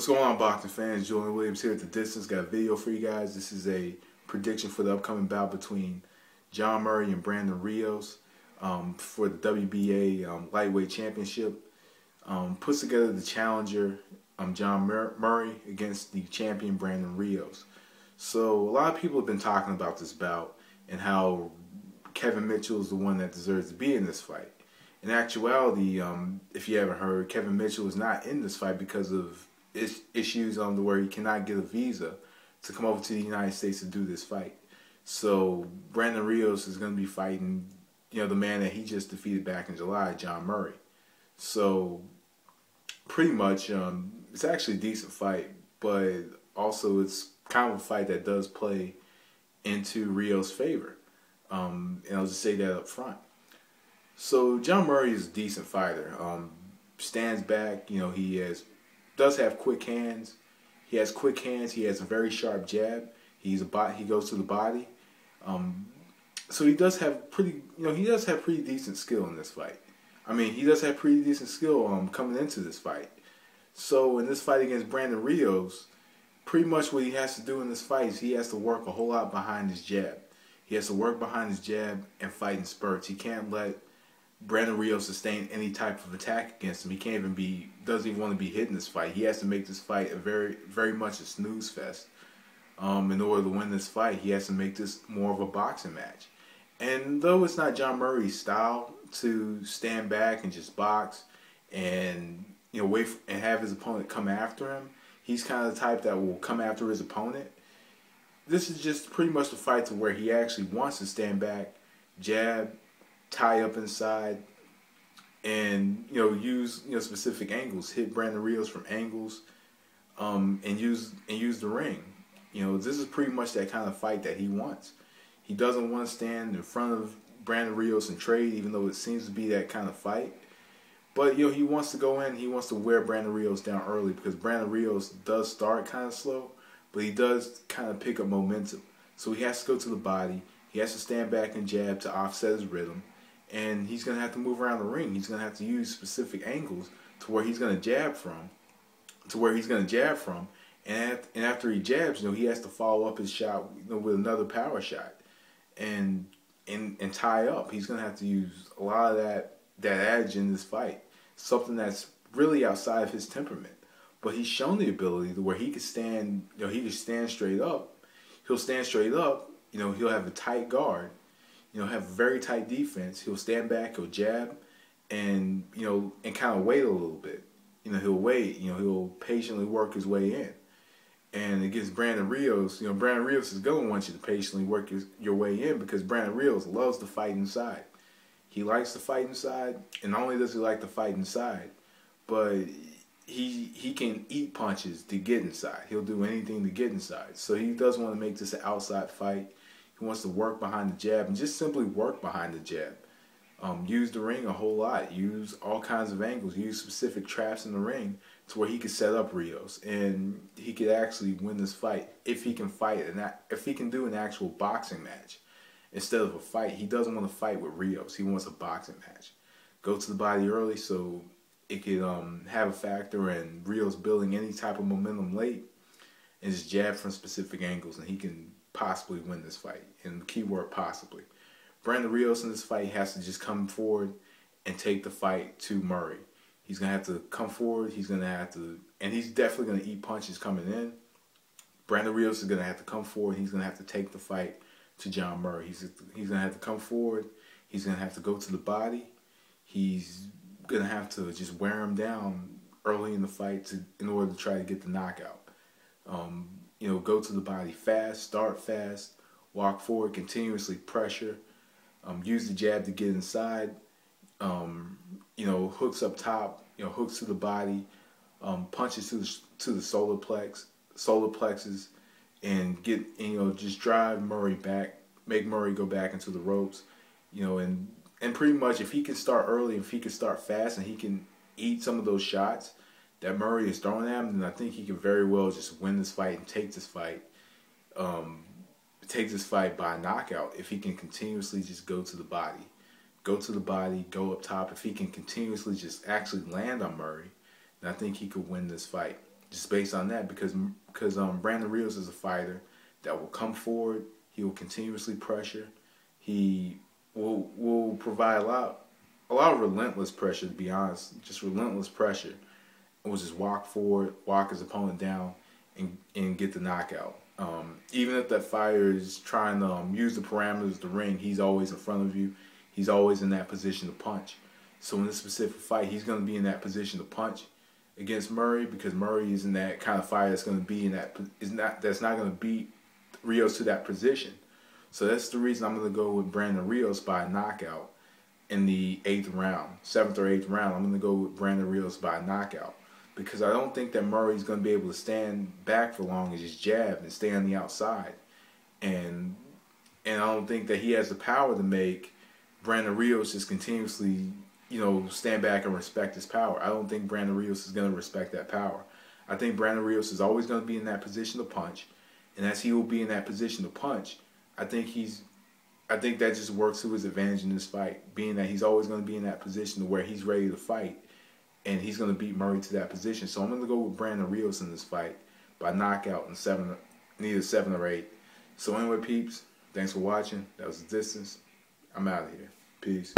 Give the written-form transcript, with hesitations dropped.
What's going on, boxing fans? Julian Williams here at The Distance. Got a video for you guys. This is a prediction for the upcoming bout between John Murray and Brandon Rios for the WBA lightweight championship. Puts together the challenger, John Murray, against the champion Brandon Rios. So a lot of people have been talking about this bout and how Kevin Mitchell is the one that deserves to be in this fight. In actuality, if you haven't heard, Kevin Mitchell is not in this fight because of issues where he cannot get a visa to come over to the United States to do this fight. So Brandon Rios is going to be fighting, the man that he just defeated back in July, John Murray. So pretty much, it's actually a decent fight, but also it's kind of a fight that does play into Rios' favor. And I'll just say that up front. So John Murray is a decent fighter. Stands back, he does have quick hands. He has quick hands. He has a very sharp jab. He goes to the body. So he does have pretty decent skill in this fight. I mean, he does have pretty decent skill coming into this fight. So in this fight against Brandon Rios, pretty much what he has to do in this fight is he has to work a whole lot behind his jab. He has to work behind his jab and fight in spurts. He can't let Brandon Rios sustain any type of attack against him. He doesn't even want to be hit in this fight. He has to make this fight a very much a snooze fest. In order to win this fight, he has to make this more of a boxing match. And though it's not John Murray's style to stand back and just box and wait and have his opponent come after him, he's kind of the type that will come after his opponent. This is just pretty much the fight to where he actually wants to stand back, jab, tie up inside, and use specific angles, hit Brandon Rios from angles, and use the ring. This is pretty much that kind of fight that he wants. He doesn't want to stand in front of Brandon Rios and trade, even though it seems to be that kind of fight. But he wants to go in. He wants to wear Brandon Rios down early because Brandon Rios does start kind of slow, but he does kind of pick up momentum. So he has to go to the body. He has to stand back and jab to offset his rhythm. And he's going to have to move around the ring. He's going to have to use specific angles to where he's going to jab from. And after he jabs, he has to follow up his shot, with another power shot, and tie up. He's going to have to use a lot of that edge in this fight, something that's really outside of his temperament. But he's shown the ability to where he could stand. He could stand straight up. He'll stand straight up. He'll have a tight guard. Have a very tight defense. He'll stand back, he'll jab, and and kind of wait a little bit. He'll wait. He'll patiently work his way in. And against Brandon Rios, Brandon Rios is going to want you to patiently work your way in because Brandon Rios loves to fight inside. He likes to fight inside, and not only does he like to fight inside, but he can eat punches to get inside. He'll do anything to get inside. So he does want to make this an outside fight. He wants to work behind the jab and just simply work behind the jab. Use the ring a whole lot. Use all kinds of angles. Use specific traps in the ring to where he could set up Rios. And he could actually win this fight if he can if he can do an actual boxing match instead of a fight. He doesn't want to fight with Rios. He wants a boxing match. Go to the body early so it could have a factor in Rios building any type of momentum late and just jab from specific angles, and he can possibly win this fight. And the key word, possibly. Brandon Rios in this fight has to just come forward and take the fight to Murray. He's going to have to come forward. He's going to have to, and he's definitely going to eat punches coming in. Brandon Rios is going to have to come forward. He's going to have to take the fight to John Murray. He's going to have to come forward. He's going to have to go to the body. He's going to have to just wear him down early in the fight in order to try to get the knockout. Go to the body fast, start fast, walk forward, continuously pressure, use the jab to get inside, hooks up top, hooks to the body, punches to the solar plexus, and just drive Murray back, make Murray go back into the ropes, and pretty much if he can start early, if he can start fast, and he can eat some of those shots that Murray is throwing at him, then I think he can very well just win this fight and take this fight by knockout if he can continuously just go to the body, go up top. If he can continuously just actually land on Murray, then I think he could win this fight. just based on that, because Brandon Rios is a fighter that will come forward. He will continuously pressure. He will provide a lot of relentless pressure. To be honest, just relentless pressure. It will just walk forward, walk his opponent down, and get the knockout. Even if that fighter is trying to use the parameters of the ring, he's always in front of you. He's always in that position to punch. So in this specific fight, he's going to be in that position to punch against Murray, because Murray isn't that kind of fighter that's going to be in that's not going to beat Rios to that position. So that's the reason I'm going to go with Brandon Rios by a knockout in the 8th round, 7th or 8th round. I'm going to go with Brandon Rios by a knockout, because I don't think that Murray's going to be able to stand back for long and just jab and stay on the outside. And I don't think that he has the power to make Brandon Rios just continuously, stand back and respect his power. I don't think Brandon Rios is going to respect that power. I think Brandon Rios is always going to be in that position to punch, and as he will be in that position to punch, I think that just works to his advantage in this fight, being that he's always going to be in that position to where he's ready to fight, and he's going to beat Murray to that position. So I'm going to go with Brandon Rios in this fight by knockout in either 7 or 8. So anyway, peeps, thanks for watching. That was The Distance. I'm out of here. Peace.